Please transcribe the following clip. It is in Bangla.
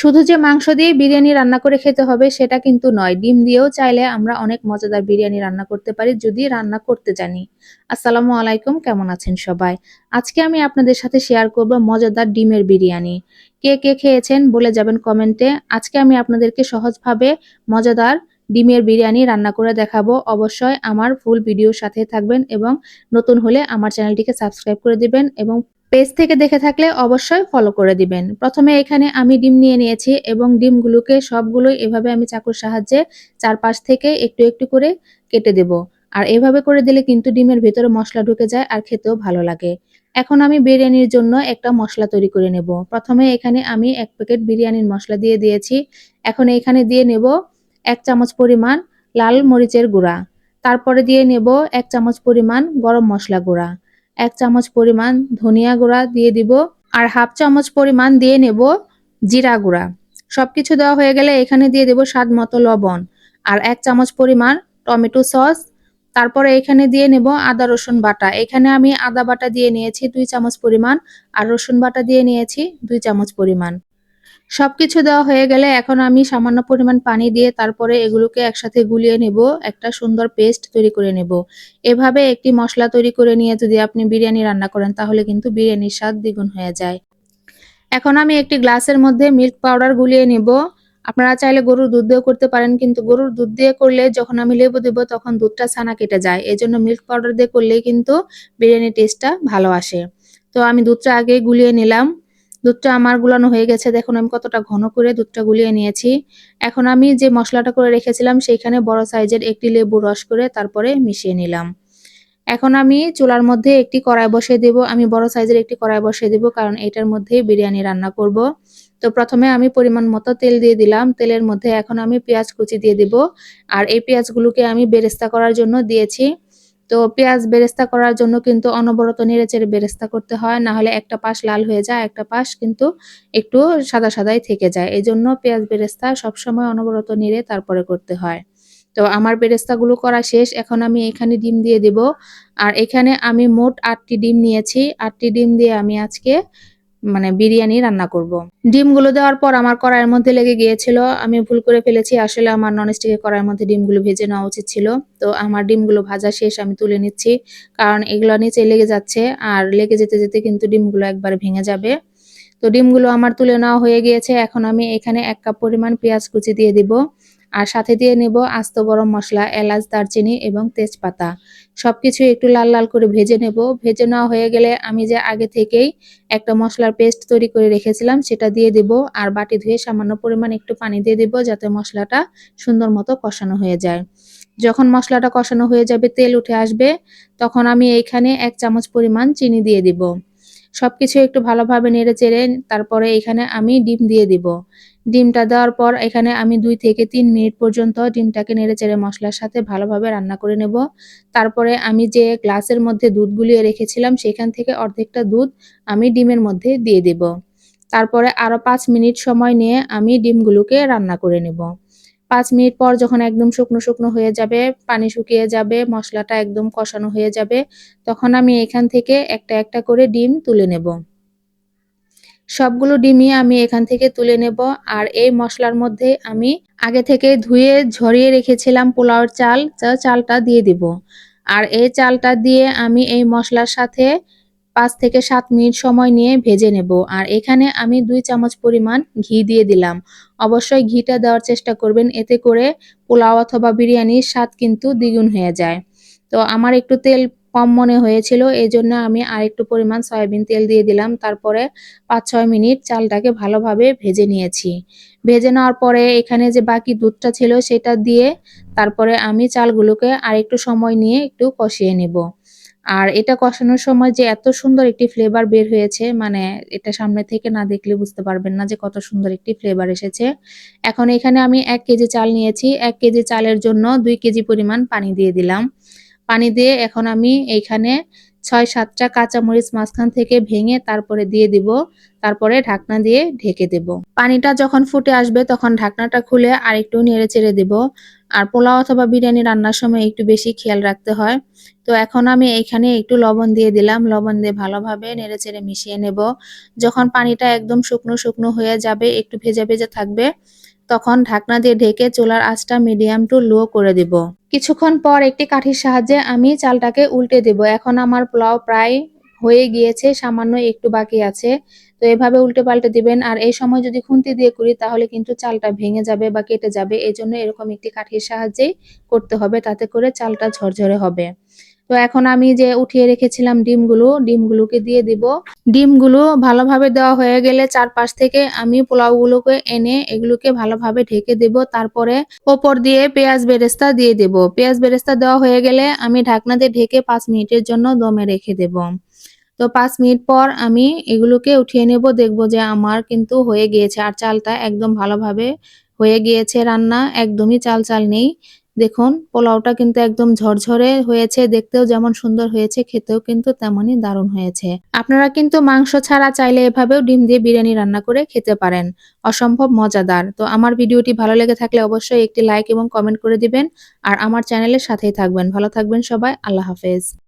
শুধু যে মাংস দিয়ে বিরিয়ানি রান্না করে খেতে হবে সেটা কিন্তু নয়। ডিম দিয়েও চাইলে আমরা অনেক মজাদার বিরিয়ানি রান্না করতে পারি যদি রান্না করতে জানি। আসসালামু আলাইকুম, কেমন আছেন সবাই? আজকে আমি আপনাদের সাথে শেয়ার করব মজাদার ডিমের বিরিয়ানি। কে কে খেয়েছেন বলে যাবেন কমেন্টে। আজকে আমি আপনাদেরকে সহজভাবে মজাদার ডিমের বিরিয়ানি রান্না করে দেখাবো। অবশ্যই আমার ফুল ভিডিওর সাথে থাকবেন এবং নতুন হলে আমার চ্যানেলটিকে সাবস্ক্রাইব করে দিবেন এবং পেজ থেকে দেখে থাকলে অবশ্যই ফলো করে দিবেন। প্রথমে এখানে আমি ডিম নিয়ে নিয়েছি এবং ডিমগুলোকে সবগুলোই এভাবে আমি চাকুর সাহায্যে চারপাশ থেকে একটু একটু করে কেটে দেব। আর এভাবে করে দিলে কিন্তু ডিমের ভেতরে মশলা ঢুকে যায় আর খেতেও ভালো লাগে। এখন আমি বিরিয়ানির জন্য একটা মশলা তৈরি করে নেব। প্রথমে এখানে আমি ১ প্যাকেট বিরিয়ানির মশলা দিয়ে দিয়েছি। এখন এখানে দিয়ে নেব ১ চামচ পরিমাণ লাল মরিচের গুঁড়া। তারপরে দিয়ে নেব ১ চামচ পরিমাণ গরম মসলা গুঁড়া। ১ চামচ পরিমাণ ধনিয়া গুঁড়া দিয়ে দিব আর 1/2 চামচ পরিমাণ দিয়ে নেব জিরা গুঁড়া। সবকিছু দেওয়া হয়ে গেলে এখানে দিয়ে দেব স্বাদ মতো লবণ আর ১ চামচ পরিমাণ টমেটো সস। তারপরে এখানে দিয়ে নেব আদা রসুন বাটা। এখানে আমি আদা বাটা দিয়ে নিয়েছি ২ চামচ পরিমাণ আর রসুন বাটা দিয়ে নিয়েছি ২ চামচ পরিমাণ। সবকিছু দেওয়া হয়ে গেলে এখন আমি সামান্য পরিমাণ পানি দিয়ে তারপরে এগুলোকে একসাথে গুলিয়ে নেব, একটা সুন্দর পেস্ট তৈরি করে নেব। এভাবে একটি মসলা তৈরি করে নিয়ে যদি আপনি বিরিয়ানি রান্না করেন তাহলে কিন্তু বিরিয়ানির স্বাদ দ্বিগুণ হয়ে যায়। এখন আমি একটি গ্লাসের মধ্যে মিল্ক পাউডার গুলিয়ে নেব। আপনারা চাইলে গরুর দুধ দিয়েও করতে পারেন, কিন্তু গরুর দুধ দিয়ে করলে যখন আমি লেবু দেব তখন দুধটা ছানা কেটে যায়। এজন্য মিল্ক পাউডার দিয়ে করলেই কিন্তু বিরিয়ানির টেস্টটা ভালো আসে। তো আমি দুধটা আগে গুলিয়ে নিলাম। দুধটা আমার গুলানো হয়ে গেছে। দেখুন আমি কতটা ঘন করে দুধটা গুলিয়ে নিয়েছি। এখন আমি যে মসলাটা করে রেখেছিলাম সেইখানে বড় সাইজের একটি লেবু রস করে তারপরে মিশিয়ে নিলাম। এখন আমি চুলার মধ্যে একটি কড়াই বসিয়ে দেব। আমি বড় সাইজের একটি কড়াই বসিয়ে দেব কারণ এটার মধ্যেই বিরিয়ানি রান্না করব। তো প্রথমে আমি পরিমাণ মতো তেল দিয়ে দিলাম। তেলের মধ্যে এখন আমি পেঁয়াজ কুচি দিয়ে দিব। আর এই পেঁয়াজগুলোকে আমি বেরেস্তা করার জন্য দিয়েছি। তো পেঁয়াজ বেরেস্তা করার জন্য কিন্তু অনবরত নেড়েচেড়ে বেরেস্তা করতে হয়, না হলে একটা পাশ লাল হয়ে যায়, একটা পাশ কিন্তু একটু সাদা সাদাই থেকে যায়। এজন্য পেঁয়াজ বেরেস্তা সবসময় অনবরত নেড়ে তারপরে করতে হয়। তো আমার বেরেস্তাগুলো করা শেষ। এখন আমি এখানে ডিম দিয়ে দেব। আর এখানে আমি মোট ৮টি ডিম নিয়েছি। ৮টি ডিম দিয়ে আমি আজকে বিরিয়ানি রান্না করব। ডিমগুলো দেওয়ার পর আমার কড়াইয়ের মধ্যে লেগে গিয়েছিল। আমি ভুল করে ফেলেছি। আসলে আমার ননস্টিকের কড়াইয়ের মধ্যে ডিমগুলো ভেজে নেওয়া উচিত ছিল। তো আমার ডিমগুলো ভাজা শেষ, আমি তুলে নিচ্ছি। কারণ এগুলো নিচে লেগে যাচ্ছে আর লেগে যেতে যেতে কিন্তু ডিমগুলো একবারে ভেঙে যাবে। তো ডিমগুলো আমার তুলে নেওয়া হয়ে গিয়েছে। এখন আমি এখানে ১ কাপ পরিমাণ পেঁয়াজ কুচি দিয়ে দিব। আর সাথে দিয়ে নেব আস্ত গরম মসলা, এলাচ, দারচিনি এবং তেজপাতা। সবকিছু একটু লাল লাল করে ভেজে নেব। ভেজে নেওয়া হয়ে গেলে আমি যে আগে থেকেই একটা মসলার পেস্ট তৈরি করে রেখেছিলাম সেটা দিয়ে দেব। আর বাটি ধুয়ে সামান্য পরিমাণ একটু পানি দিয়ে দেব যাতে মসলাটা সুন্দর মতো কষানো হয়ে যায়। যখন মসলাটা কষানো হয়ে যাবে, তেল উঠে আসবে, তখন আমি এইখানে ১ চামচ পরিমাণ চিনি দিয়ে দিব। সবকিছু একটু ভালোভাবে নেড়েচেড়ে তারপরে এখানে আমি ডিম দিয়ে দিব। ডিমটা দেওয়ার পর এখানে আমি ২ থেকে ৩ মিনিট পর্যন্ত ডিমটাকে নেড়েচেড়ে মসলার সাথে ভালোভাবে রান্না করে নেব। তারপরে আমি যে গ্লাসের মধ্যে দুধ গুলিয়ে রেখেছিলাম সেখান থেকে অর্ধেকটা দুধ আমি ডিমের মধ্যে দিয়ে দেব। তারপরে আরো ৫ মিনিট সময় নিয়ে আমি ডিমগুলোকে রান্না করে নেব। ৫ মিনিট পর যখন একদম শুকনো শুকনো হয়ে যাবে, পানি শুকিয়ে যাবে, মসলাটা একদম কষানো হয়ে যাবে, তখন আমি এখান থেকে একটা একটা করে ডিম তুলে নেব। সবগুলো ডিমই আমি এখান থেকে তুলে নেব। আর এই মসলার মধ্যে আমি আগে থেকে ধুয়ে ঝরিয়ে রেখেছিলাম পোলাওর চাল, চালটা দিয়ে দিব। আর এই চালটা দিয়ে আমি এই মসলার সাথে ৫ থেকে ৭ মিনিট সময় নিয়ে ভেজে নেব। আর এখানে আমি ২ চামচ পরিমাণ ঘি দিয়ে দিলাম। অবশ্যই ঘিটা দেওয়ার চেষ্টা করবেন, এতে করে পোলাও অথবা বিরিয়ানির স্বাদ কিন্তু দ্বিগুণ হয়ে যায়। তো আমার একটু তেল কম মনে হয়েছিল, এজন্য আমি আরেকটু পরিমাণ সয়াবিন তেল দিয়ে দিলাম। তারপরে ৫-৬ মিনিট চালটাকে ভালোভাবে ভেজে নিয়েছি। ভেজে নেওয়ার পরে এখানে যে বাকি দুধটা ছিল সেটা দিয়ে তারপরে আমি চালগুলোকে আরেকটু সময় নিয়ে একটু কষিয়ে নেব। আর এটা কষানোর সময় যে এত সুন্দর একটি ফ্লেভার বের হয়েছে, এটা সামনে থেকে না দেখলে বুঝতে পারবেন না যে কত সুন্দর একটি ফ্লেভার এসেছে। এখন এখানে আমি ১ কেজি চাল নিয়েছি। ১ কেজি চালের জন্য ২ কেজি পরিমাণ পানি দিয়ে দিলাম। পানি দিয়ে এখন আমি এইখানে 6-7টা কাঁচামরিচ মাঝখান থেকে ভেঙে তারপরে দিয়ে দিব, তারপরে ঢাকনা দিয়ে ঢেকে দেব। পানিটা যখন ফুটে আসবে তখন ঢাকনাটা খুলে আরেকটু নেড়েচেড়ে দেব। আর পোলাও অথবা বিরিয়ানি রান্নার সময় একটু বেশি খেয়াল রাখতে হয়। তো এখন আমি এখানে একটু লবণ দিয়ে দিলাম, লবণ দিয়ে ভালোভাবে নেড়েচেড়ে মিশিয়ে নেব। যখন পানিটা একদম শুকনো শুকনো হয়ে যাবে, একটু ভেজা ভেজা থাকবে, তখন ঢাকনা দিয়ে ঢেকে চুলার আঁচটা মিডিয়াম টু লো করে দিব। কিছুক্ষণ পর একটি কাঠির সাহায্যে আমি চালটাকে উল্টে দেব। এখন আমার পোলাও প্রায় হয়ে গিয়েছে, সামান্য একটু বাকি আছে। তো এভাবে উল্টে পাল্টে দিবেন। আর এই সময় যদি খুন্তি দিয়ে করি তাহলে কিন্তু চালটা ভেঙে যাবে বা কেটে যাবে, এই জন্য এরকম একটি কাঠির সাহায্যেই করতে হবে, তাতে করে চালটা ঝরঝরে হবে। তো এখন আমি যে উঠিয়ে রেখেছিলাম ডিমগুলোকে দিয়ে দিব। ডিমগুলো ভালোভাবে দেওয়া হয়ে গেলে চারপাশ থেকে আমি পোলাওগুলোকে এনে এগুলোকে ভালোভাবে ঢেকে দেব। তারপরে ওপর দিয়ে পেঁয়াজ বেরেস্তা দিয়ে দেব। পেঁয়াজ বেরেস্তা দেওয়া হয়ে গেলে আমি ঢাকনা দিয়ে ঢেকে 5 মিনিটের জন্য দমে রেখে দেব। তো 5 মিনিট পর আমি এগুলোকে উঠিয়ে নেব, দেখব যে আমার কিন্তু হয়ে গিয়েছে আর চালটা একদম ভালোভাবে হয়ে গিয়েছে রান্না, একদমই চাল চাল নেই। দেখুন পোলাওটা কিন্তু একদম ঝরঝরে হয়েছে, দেখতেও যেমন সুন্দর হয়েছে খেতেও কিন্তু তেমনই দারুণ হয়েছে। আপনারা কিন্তু মাংস ছাড়া চাইলে এভাবেও ডিম দিয়ে বিরিয়ানি রান্না করে খেতে পারেন, অসম্ভব মজাদার। তো আমার ভিডিওটি ভালো লেগে থাকলে অবশ্যই একটি লাইক এবং কমেন্ট করে দিবেন আর আমার চ্যানেলের সাথেই থাকবেন। ভালো থাকবেন সবাই, আল্লাহ হাফেজ।